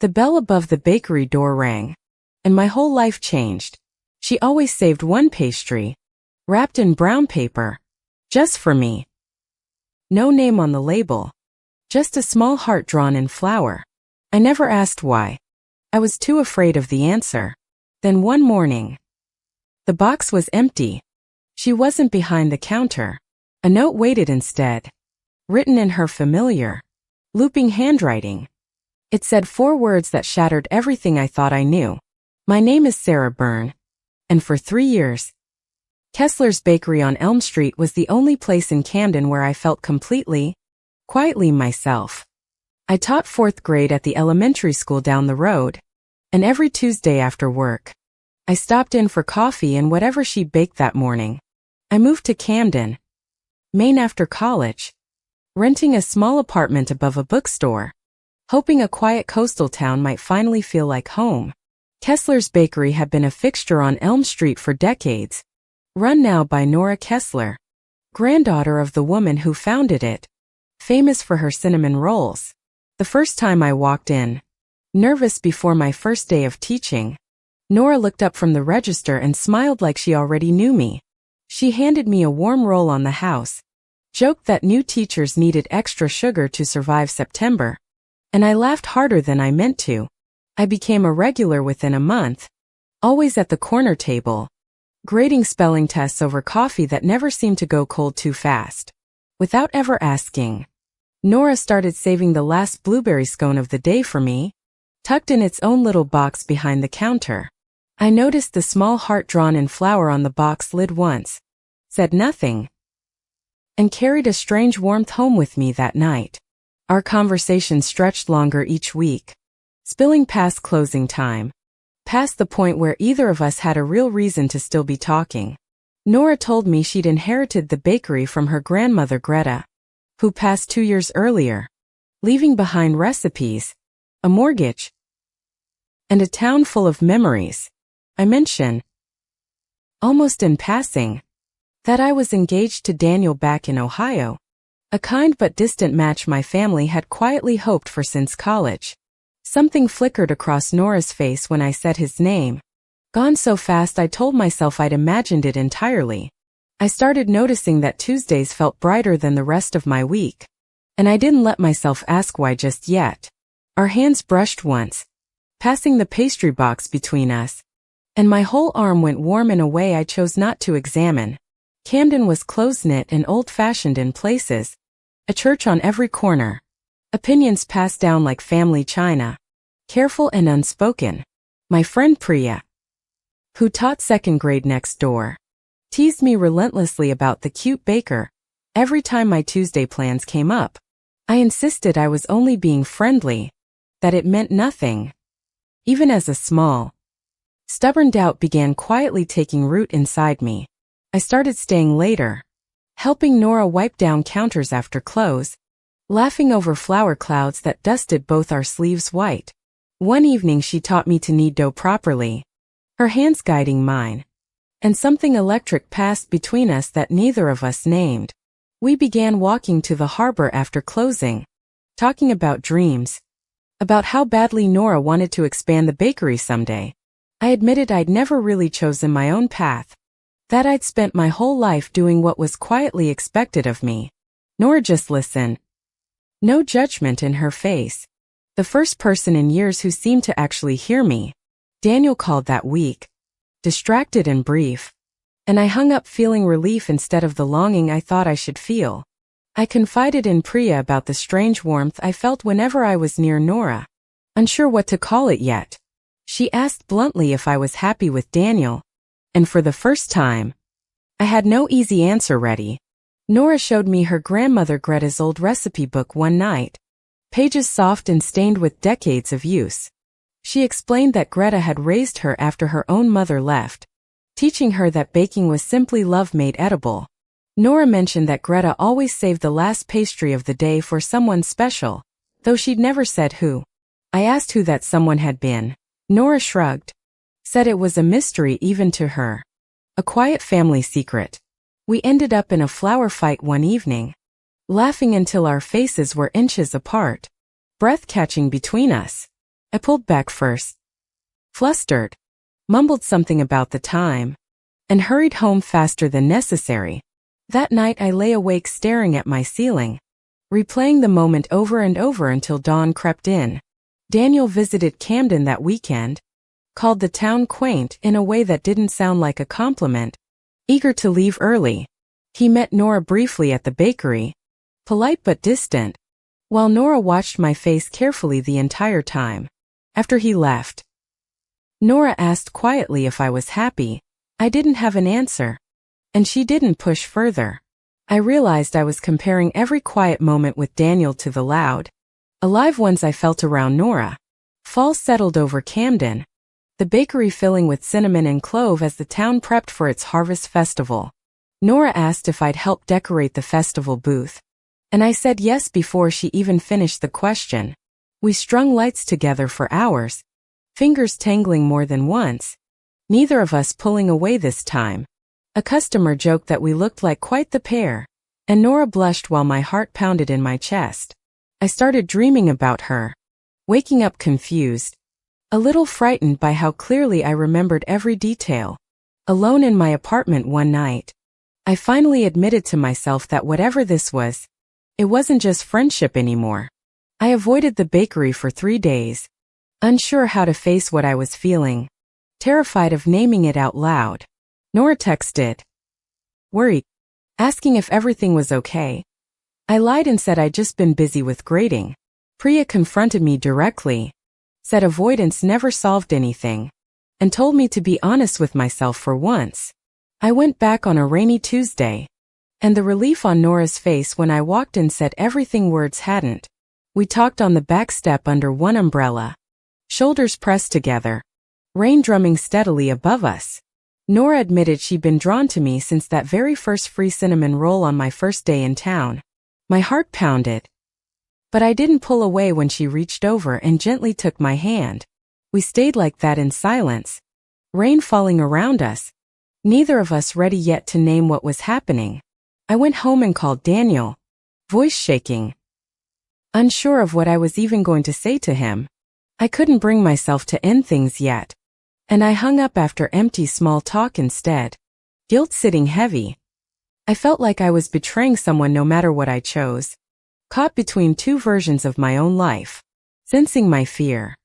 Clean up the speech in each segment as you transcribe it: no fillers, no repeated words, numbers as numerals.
The bell above the bakery door rang, and my whole life changed. She always saved one pastry, wrapped in brown paper, just for me. No name on the label, just a small heart drawn in flour. I never asked why. I was too afraid of the answer. Then one morning, the box was empty. She wasn't behind the counter. A note waited instead, written in her familiar, looping handwriting. It said 4 words that shattered everything I thought I knew. My name is Sarah Byrne, and for 3 years, Kessler's Bakery on Elm Street was the only place in Camden where I felt completely, quietly myself. I taught 4th grade at the elementary school down the road, and every Tuesday after work, I stopped in for coffee and whatever she baked that morning. I moved to Camden, Maine after college, renting a small apartment above a bookstore, hoping a quiet coastal town might finally feel like home. Kessler's Bakery had been a fixture on Elm Street for decades, run now by Nora Kessler, granddaughter of the woman who founded it, famous for her cinnamon rolls. The first time I walked in, nervous before my first day of teaching, Nora looked up from the register and smiled like she already knew me. She handed me a warm roll on the house, joked that new teachers needed extra sugar to survive September, and I laughed harder than I meant to. I became a regular within a month, always at the corner table, grading spelling tests over coffee that never seemed to go cold too fast. Without ever asking, Nora started saving the last blueberry scone of the day for me, tucked in its own little box behind the counter. I noticed the small heart drawn in flour on the box lid once, said nothing, and carried a strange warmth home with me that night. Our conversation stretched longer each week, spilling past closing time, past the point where either of us had a real reason to still be talking. Nora told me she'd inherited the bakery from her grandmother Greta, who passed 2 years earlier, leaving behind recipes, a mortgage, and a town full of memories. I mentioned, almost in passing, that I was engaged to Daniel back in Ohio, a kind but distant match my family had quietly hoped for since college. Something flickered across Nora's face when I said his name. Gone so fast I told myself I'd imagined it entirely. I started noticing that Tuesdays felt brighter than the rest of my week, and I didn't let myself ask why just yet. Our hands brushed once, passing the pastry box between us, and my whole arm went warm in a way I chose not to examine. Camden was close-knit and old-fashioned in places, a church on every corner, opinions passed down like family china, careful and unspoken. My friend Priya, who taught 2nd grade next door, teased me relentlessly about the cute baker every time my Tuesday plans came up. I insisted I was only being friendly, that it meant nothing. Even as a small, stubborn doubt began quietly taking root inside me. I started staying later, helping Nora wipe down counters after close, laughing over flour clouds that dusted both our sleeves white. One evening she taught me to knead dough properly, her hands guiding mine, and something electric passed between us that neither of us named. We began walking to the harbor after closing, talking about dreams, about how badly Nora wanted to expand the bakery someday. I admitted I'd never really chosen my own path, that I'd spent my whole life doing what was quietly expected of me. Nora just listened. No judgment in her face. The first person in years who seemed to actually hear me. Daniel called that week, distracted and brief, and I hung up feeling relief instead of the longing I thought I should feel. I confided in Priya about the strange warmth I felt whenever I was near Nora, unsure what to call it yet. She asked bluntly if I was happy with Daniel, and for the first time, I had no easy answer ready. Nora showed me her grandmother Greta's old recipe book one night, pages soft and stained with decades of use. She explained that Greta had raised her after her own mother left, teaching her that baking was simply love made edible. Nora mentioned that Greta always saved the last pastry of the day for someone special, though she'd never said who. I asked who that someone had been. Nora shrugged, said it was a mystery even to her. A quiet family secret. We ended up in a flower fight one evening, laughing until our faces were inches apart, breath catching between us. I pulled back first, flustered, mumbled something about the time, and hurried home faster than necessary. That night I lay awake staring at my ceiling, replaying the moment over and over until dawn crept in. Daniel visited Camden that weekend, called the town quaint in a way that didn't sound like a compliment, eager to leave early. He met Nora briefly at the bakery, polite but distant, while Nora watched my face carefully the entire time. After he left, Nora asked quietly if I was happy. I didn't have an answer, and she didn't push further. I realized I was comparing every quiet moment with Daniel to the loud, alive ones I felt around Nora. Fall settled over Camden, the bakery filling with cinnamon and clove as the town prepped for its harvest festival. Nora asked if I'd help decorate the festival booth, and I said yes before she even finished the question. We strung lights together for hours, fingers tangling more than once, neither of us pulling away this time. A customer joked that we looked like quite the pair, and Nora blushed while my heart pounded in my chest. I started dreaming about her, waking up confused, a little frightened by how clearly I remembered every detail. Alone in my apartment one night, I finally admitted to myself that whatever this was, it wasn't just friendship anymore. I avoided the bakery for 3 days, unsure how to face what I was feeling, terrified of naming it out loud. Nora texted, worried, asking if everything was okay. I lied and said I'd just been busy with grading. Priya confronted me directly, said avoidance never solved anything, and told me to be honest with myself for once. I went back on a rainy Tuesday, and the relief on Nora's face when I walked in said everything words hadn't. We talked on the back step under one umbrella, shoulders pressed together, rain drumming steadily above us. Nora admitted she'd been drawn to me since that very first free cinnamon roll on my first day in town. My heart pounded, but I didn't pull away when she reached over and gently took my hand. We stayed like that in silence, rain falling around us, neither of us ready yet to name what was happening. I went home and called Daniel, voice shaking, unsure of what I was even going to say to him. I couldn't bring myself to end things yet, and I hung up after empty small talk instead, guilt sitting heavy. I felt like I was betraying someone no matter what I chose, caught between two versions of my own life. Sensing my fear,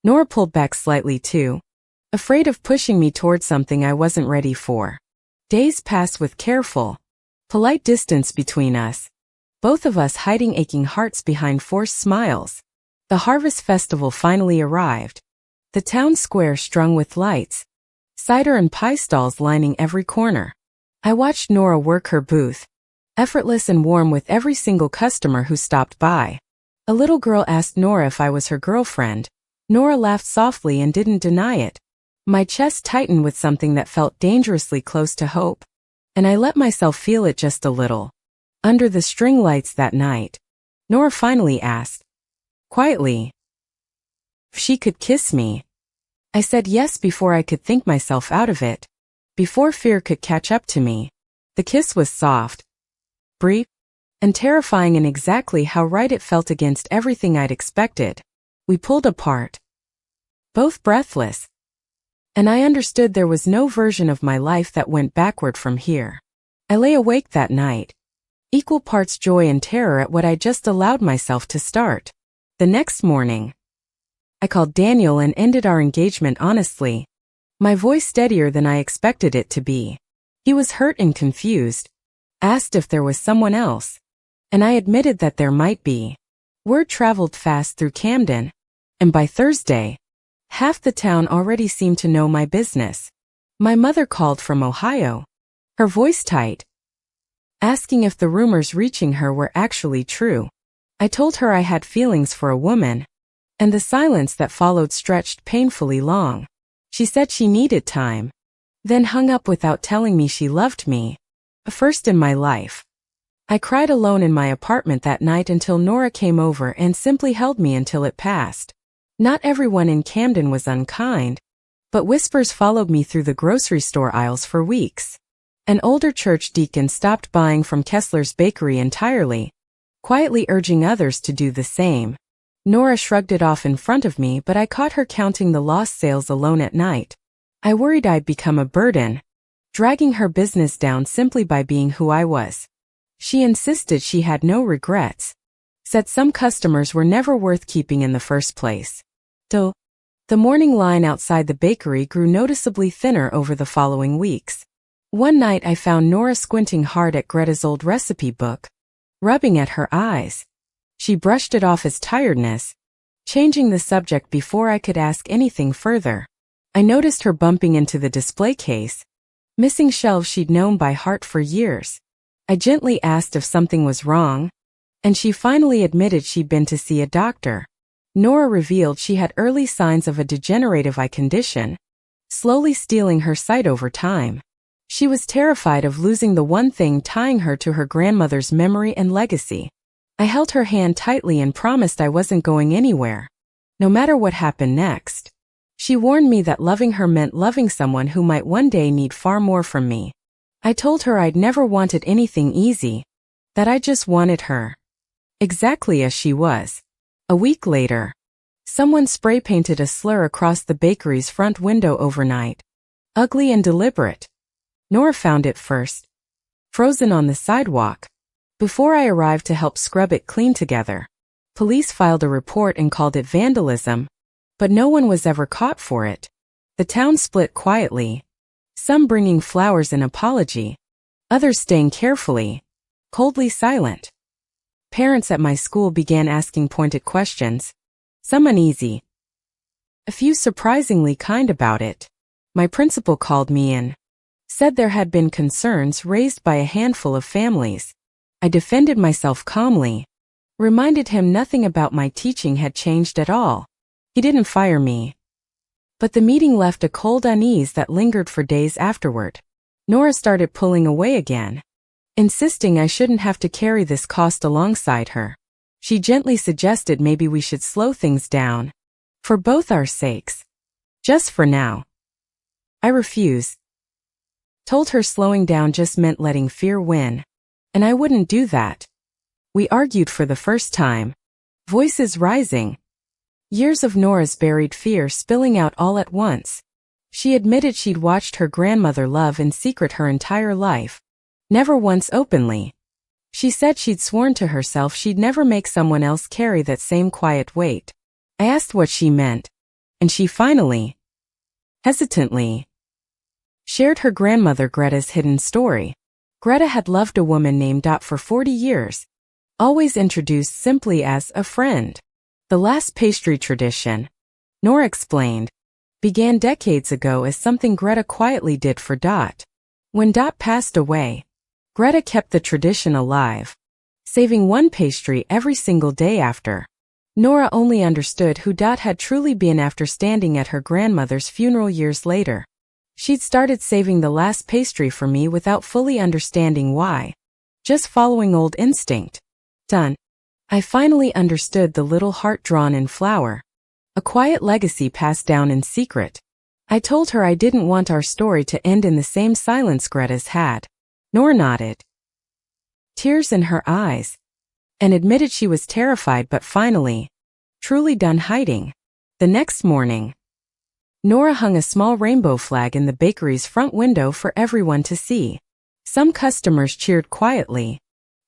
Nora pulled back slightly too, afraid of pushing me toward something I wasn't ready for. Days passed with careful, polite distance between us, both of us hiding aching hearts behind forced smiles. The harvest festival finally arrived, the town square strung with lights, cider and pie stalls lining every corner. I watched Nora work her booth, effortless and warm with every single customer who stopped by. A little girl asked Nora if I was her girlfriend. Nora laughed softly and didn't deny it. My chest tightened with something that felt dangerously close to hope, and I let myself feel it just a little. Under the string lights that night, Nora finally asked, quietly, if she could kiss me. I said yes before I could think myself out of it, before fear could catch up to me. The kiss was soft, brief, and terrifying in exactly how right it felt against everything I'd expected. We pulled apart, both breathless, and I understood there was no version of my life that went backward from here. I lay awake that night, equal parts joy and terror at what I just allowed myself to start. The next morning, I called Daniel and ended our engagement honestly, my voice steadier than I expected it to be. He was hurt and confused, asked if there was someone else, and I admitted that there might be. Word traveled fast through Camden, and by Thursday, half the town already seemed to know my business. My mother called from Ohio, her voice tight, asking if the rumors reaching her were actually true. I told her I had feelings for a woman, and the silence that followed stretched painfully long. She said she needed time, then hung up without telling me she loved me, a first in my life. I cried alone in my apartment that night until Nora came over and simply held me until it passed. Not everyone in Camden was unkind, but whispers followed me through the grocery store aisles for weeks. An older church deacon stopped buying from Kessler's bakery entirely, quietly urging others to do the same. Nora shrugged it off in front of me, but I caught her counting the lost sales alone at night. I worried I'd become a burden, dragging her business down simply by being who I was. She insisted she had no regrets, said some customers were never worth keeping in the first place. So, the morning line outside the bakery grew noticeably thinner over the following weeks. One night I found Nora squinting hard at Greta's old recipe book, rubbing at her eyes. She brushed it off as tiredness, changing the subject before I could ask anything further. I noticed her bumping into the display case, missing shelves she'd known by heart for years. I gently asked if something was wrong, and she finally admitted she'd been to see a doctor. Nora revealed she had early signs of a degenerative eye condition, slowly stealing her sight over time. She was terrified of losing the one thing tying her to her grandmother's memory and legacy. I held her hand tightly and promised I wasn't going anywhere, no matter what happened next. She warned me that loving her meant loving someone who might one day need far more from me. I told her I'd never wanted anything easy, that I just wanted her exactly as she was. A week later, someone spray-painted a slur across the bakery's front window overnight. Ugly and deliberate. Nora found it first, frozen on the sidewalk, before I arrived to help scrub it clean together. Police filed a report and called it vandalism, but no one was ever caught for it. The town split quietly, some bringing flowers in apology, others staying carefully, coldly silent. Parents at my school began asking pointed questions, some uneasy, a few surprisingly kind about it. My principal called me in, said there had been concerns raised by a handful of families. I defended myself calmly, reminded him nothing about my teaching had changed at all. He didn't fire me. But the meeting left a cold unease that lingered for days afterward. Nora started pulling away again, insisting I shouldn't have to carry this cost alongside her. She gently suggested maybe we should slow things down, for both our sakes. Just for now. I refused. Told her slowing down just meant letting fear win, and I wouldn't do that. We argued for the first time, voices rising. Years of Nora's buried fear spilling out all at once. She admitted she'd watched her grandmother love in secret her entire life, never once openly. She said she'd sworn to herself she'd never make someone else carry that same quiet weight. I asked what she meant, and she finally, hesitantly, shared her grandmother Greta's hidden story. Greta had loved a woman named Dot for 40 years, always introduced simply as a friend. The last pastry tradition, Nora explained, began decades ago as something Greta quietly did for Dot. When Dot passed away, Greta kept the tradition alive, saving one pastry every single day after. Nora only understood who Dot had truly been after standing at her grandmother's funeral years later. She'd started saving the last pastry for me without fully understanding why, just following old instinct. Done. I finally understood the little heart drawn in flour, a quiet legacy passed down in secret. I told her I didn't want our story to end in the same silence Greta's had. Nora nodded, tears in her eyes, and admitted she was terrified but finally, truly done hiding. The next morning, Nora hung a small rainbow flag in the bakery's front window for everyone to see. Some customers cheered quietly.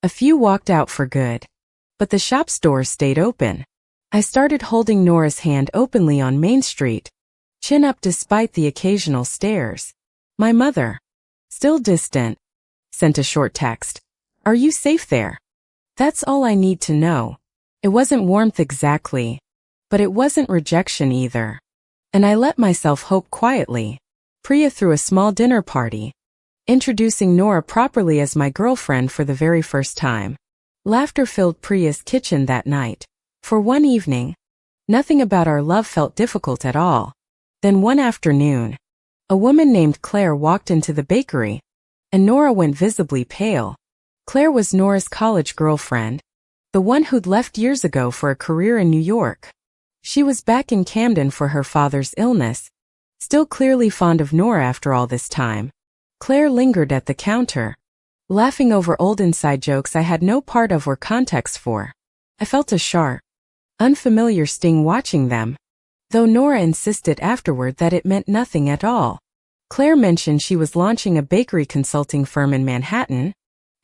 A few walked out for good, but the shop's doors stayed open. I started holding Nora's hand openly on Main Street, chin up despite the occasional stares. My mother, still distant, sent a short text. "Are you safe there?" That's all I need to know. It wasn't warmth exactly, but it wasn't rejection either. And I let myself hope quietly. Priya threw a small dinner party, introducing Nora properly as my girlfriend for the very first time. Laughter filled Priya's kitchen that night. For one evening, nothing about our love felt difficult at all. Then one afternoon, a woman named Claire walked into the bakery, and Nora went visibly pale. Claire was Nora's college girlfriend, the one who'd left years ago for a career in New York. She was back in Camden for her father's illness, still clearly fond of Nora after all this time. Claire lingered at the counter, laughing over old inside jokes I had no part of or context for. I felt a sharp unfamiliar sting watching them, though Nora insisted afterward that it meant nothing at all. Claire mentioned she was launching a bakery consulting firm in Manhattan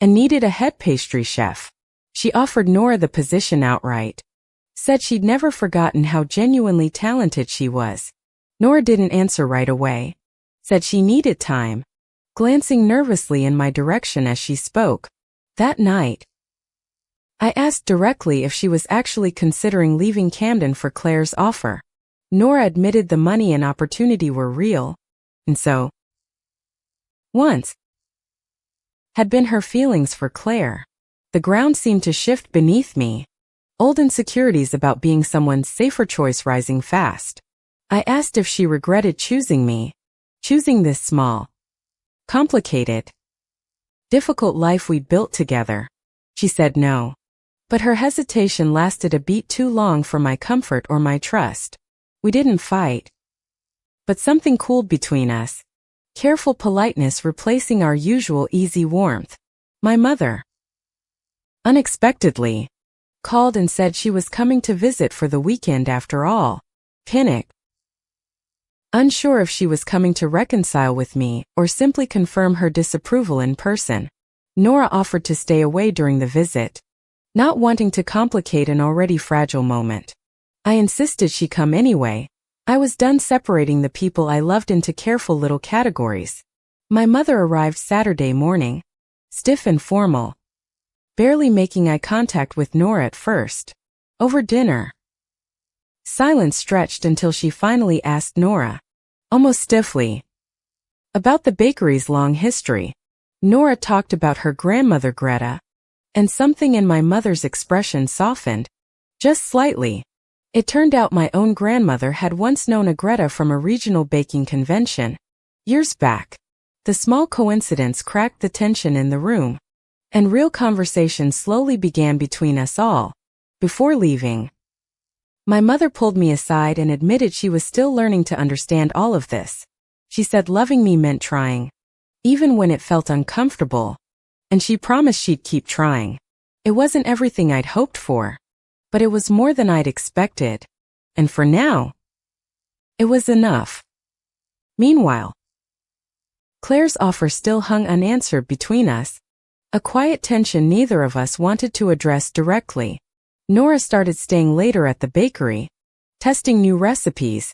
and needed a head pastry chef. She offered Nora the position outright. Said she'd never forgotten how genuinely talented she was. Nora didn't answer right away. Said she needed time, glancing nervously in my direction as she spoke. That night, I asked directly if she was actually considering leaving Camden for Claire's offer. Nora admitted the money and opportunity were real, and so once had been her feelings for Claire. The ground seemed to shift beneath me, old insecurities about being someone's safer choice rising fast. I asked if she regretted choosing me, choosing this small, complicated, difficult life we'd built together. She said no. But her hesitation lasted a beat too long for my comfort or my trust. We didn't fight, but something cooled between us. Careful politeness replacing our usual easy warmth. My mother, unexpectedly, called and said she was coming to visit for the weekend after all. Panic. Unsure if she was coming to reconcile with me or simply confirm her disapproval in person. Nora offered to stay away during the visit, not wanting to complicate an already fragile moment. I insisted she come anyway. I was done separating the people I loved into careful little categories. My mother arrived Saturday morning, stiff and formal, barely making eye contact with Nora at first. Over dinner, silence stretched until she finally asked Nora, almost stiffly, about the bakery's long history. Nora talked about her grandmother Greta, and something in my mother's expression softened, just slightly. It turned out my own grandmother had once known a Greta from a regional baking convention, years back. The small coincidence cracked the tension in the room, and real conversation slowly began between us all. Before leaving, my mother pulled me aside and admitted she was still learning to understand all of this. She said loving me meant trying, even when it felt uncomfortable, and she promised she'd keep trying. It wasn't everything I'd hoped for, but it was more than I'd expected, and for now, it was enough. Meanwhile, Claire's offer still hung unanswered between us, a quiet tension neither of us wanted to address directly. Nora started staying later at the bakery, testing new recipes,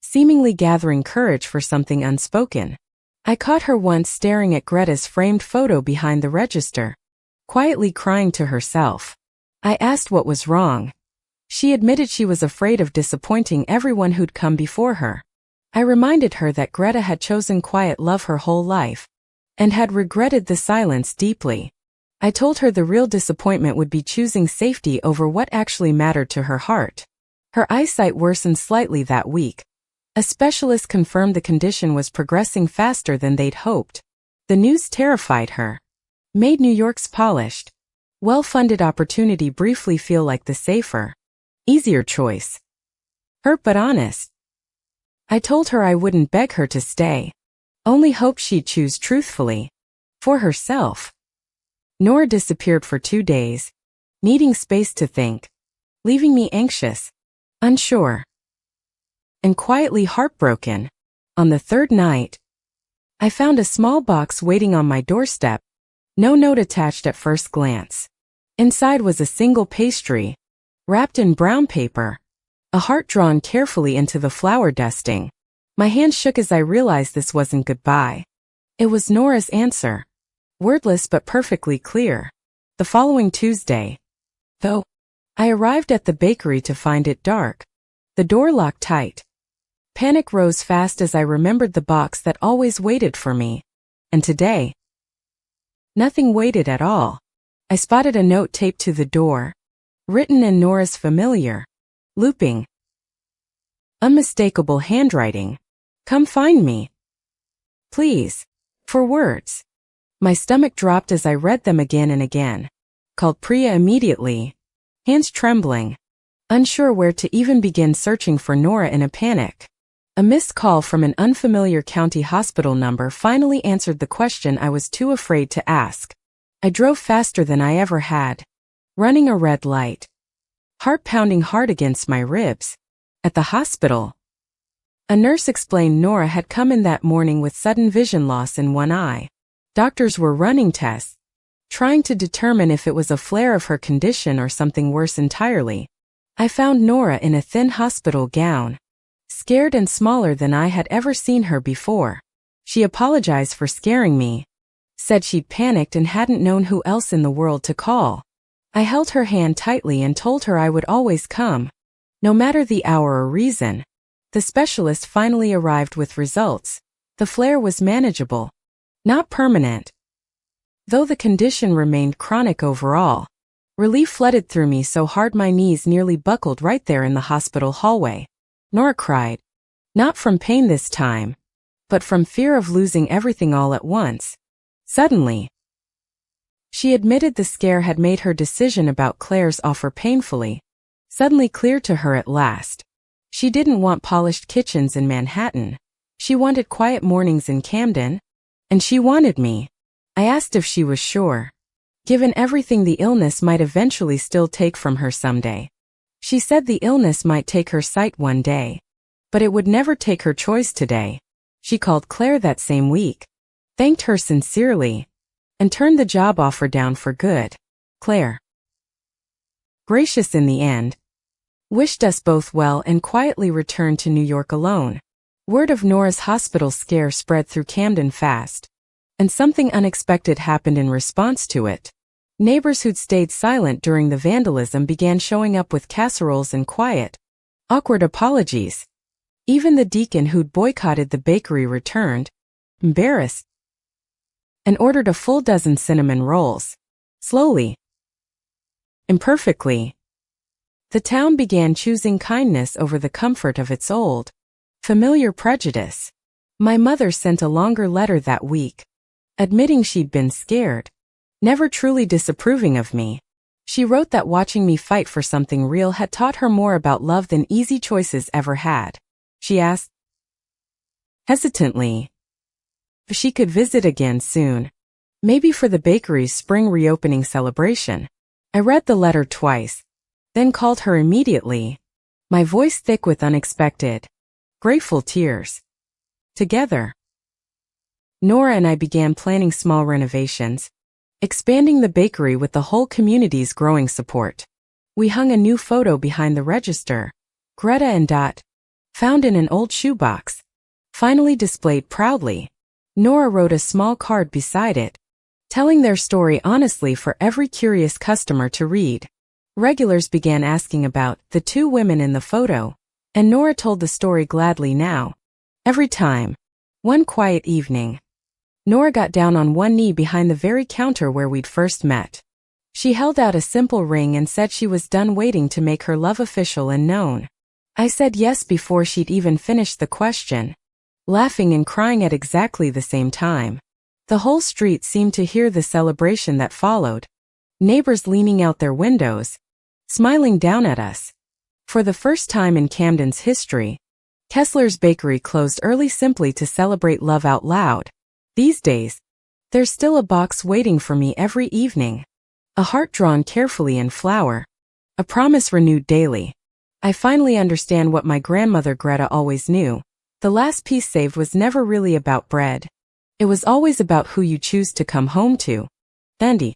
seemingly gathering courage for something unspoken. I caught her once staring at Greta's framed photo behind the register, quietly crying to herself. I asked what was wrong. She admitted she was afraid of disappointing everyone who'd come before her. I reminded her that Greta had chosen quiet love her whole life, and had regretted the silence deeply. I told her the real disappointment would be choosing safety over what actually mattered to her heart. Her eyesight worsened slightly that week. A specialist confirmed the condition was progressing faster than they'd hoped. The news terrified her, made New York's polished, well-funded opportunity briefly feel like the safer, easier choice. Hurt but honest. I told her I wouldn't beg her to stay, only hoped she'd choose truthfully, for herself. Nora disappeared for 2 days, needing space to think, leaving me anxious, unsure, and quietly heartbroken. On the third night, I found a small box waiting on my doorstep, no note attached at first glance. Inside was a single pastry, wrapped in brown paper, a heart drawn carefully into the flour dusting. My hand shook as I realized this wasn't goodbye. It was Nora's answer, wordless but perfectly clear. The following Tuesday, though, I arrived at the bakery to find it dark, the door locked tight. Panic rose fast as I remembered the box that always waited for me. And today, nothing waited at all. I spotted a note taped to the door, written in Nora's familiar, looping, unmistakable handwriting. Come find me, please. 4 words. My stomach dropped as I read them again and again. Called Priya immediately, hands trembling, unsure where to even begin searching for Nora in a panic. A missed call from an unfamiliar county hospital number finally answered the question I was too afraid to ask. I drove faster than I ever had, running a red light, heart pounding hard against my ribs. At the hospital, a nurse explained Nora had come in that morning with sudden vision loss in one eye. Doctors were running tests, trying to determine if it was a flare of her condition or something worse entirely. I found Nora in a thin hospital gown, scared and smaller than I had ever seen her before. She apologized for scaring me, said she'd panicked and hadn't known who else in the world to call. I held her hand tightly and told her I would always come, no matter the hour or reason. The specialist finally arrived with results. The flare was manageable, not permanent, though the condition remained chronic overall. Relief flooded through me so hard my knees nearly buckled right there in the hospital hallway. Nora cried, not from pain this time, but from fear of losing everything all at once. Suddenly, she admitted the scare had made her decision about Claire's offer painfully, suddenly clear to her at last. She didn't want polished kitchens in Manhattan. She wanted quiet mornings in Camden. And she wanted me. I asked if she was sure, given everything the illness might eventually still take from her someday. She said the illness might take her sight one day, but it would never take her choice today. She called Claire that same week, thanked her sincerely, and turned the job offer down for good. Claire, gracious in the end, wished us both well and quietly returned to New York alone. Word of Nora's hospital scare spread through Camden fast, and something unexpected happened in response to it. Neighbors who'd stayed silent during the vandalism began showing up with casseroles and quiet, awkward apologies. Even the deacon who'd boycotted the bakery returned, embarrassed, and ordered a full dozen cinnamon rolls. Slowly, imperfectly, the town began choosing kindness over the comfort of its old, familiar prejudice. My mother sent a longer letter that week, admitting she'd been scared, never truly disapproving of me. She wrote that watching me fight for something real had taught her more about love than easy choices ever had. She asked, hesitantly, if she could visit again soon, maybe for the bakery's spring reopening celebration. I read the letter twice, then called her immediately, my voice thick with unexpected, grateful tears. Together, Nora and I began planning small renovations, expanding the bakery with the whole community's growing support. We hung a new photo behind the register, Greta and Dot, found in an old shoebox, finally displayed proudly. Nora wrote a small card beside it, telling their story honestly for every curious customer to read. Regulars began asking about the two women in the photo, and Nora told the story gladly now. Every time. One quiet evening, Nora got down on one knee behind the very counter where we'd first met. She held out a simple ring and said she was done waiting to make her love official and known. I said yes before she'd even finished the question, laughing and crying at exactly the same time. The whole street seemed to hear the celebration that followed, neighbors leaning out their windows, smiling down at us. For the first time in Camden's history, Kessler's Bakery closed early simply to celebrate love out loud. These days, there's still a box waiting for me every evening, a heart drawn carefully in flour, a promise renewed daily. I finally understand what my grandmother Greta always knew. The last piece saved was never really about bread. It was always about who you choose to come home to. Andy.